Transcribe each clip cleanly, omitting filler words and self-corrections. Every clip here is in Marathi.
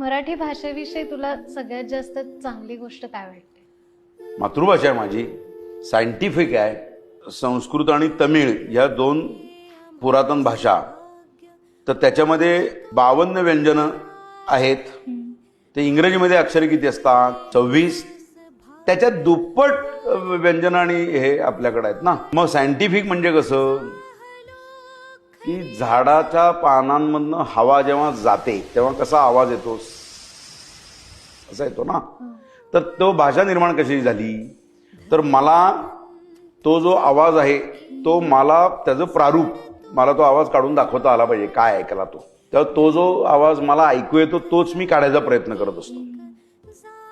मराठी भाषेविषयी तुला सगळ्यात जास्त चांगली गोष्ट काय वाटते? मातृभाषा आहे माझी, सायंटिफिक आहे. संस्कृत आणि तमिळ या दोन पुरातन भाषा, तर त्याच्यामध्ये 52 व्यंजनं आहेत. ते इंग्रजीमध्ये अक्षरे किती असतात? 26. त्याच्यात दुप्पट व्यंजन आणि हे आपल्याकडे आहेत ना. मग सायंटिफिक म्हणजे कसं की झाडाच्या पानांमधनं हवा जेव्हा जाते तेव्हा कसा आवाज येतो, असा येतो ना. तर तो भाषा निर्माण कशी झाली, तर मला तो जो आवाज आहे तो मला त्याचं प्रारूप, मला तो आवाज काढून दाखवता आला पाहिजे काय ऐकला तो. तेव्हा तो जो आवाज मला ऐकू येतो तोच मी काढायचा प्रयत्न करत असतो.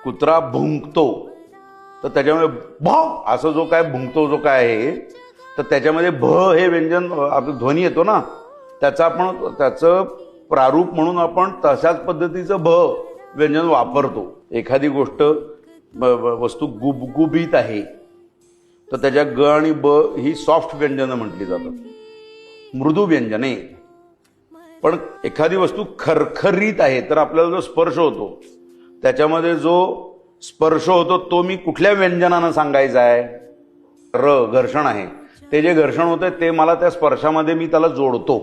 कुत्रा भुंकतो तर त्याच्यामध्ये भ असं जो काय भुंकतो जो काय आहे, तर त्याच्यामध्ये भ हे व्यंजन आपलं ध्वनी येतो ना, त्याचं प्रारूप म्हणून आपण तशाच पद्धतीचं भ व्यंजन वापरतो. एखादी गोष्ट वस्तू गुबगुबीत आहे तर त्याच्या ग आणि ब ही सॉफ्ट व्यंजनं म्हटली जातात, मृदू व्यंजने. पण एखादी वस्तू खरखरीत आहे तर आपल्याला जो स्पर्श होतो त्याच्यामध्ये जो स्पर्श होतो तो मी कुठल्या व्यंजनानं सांगायचा आहे? र घर्षण आहे, ते जे घर्षण होतं ते मला त्या स्पर्शामध्ये मी त्याला जोडतो.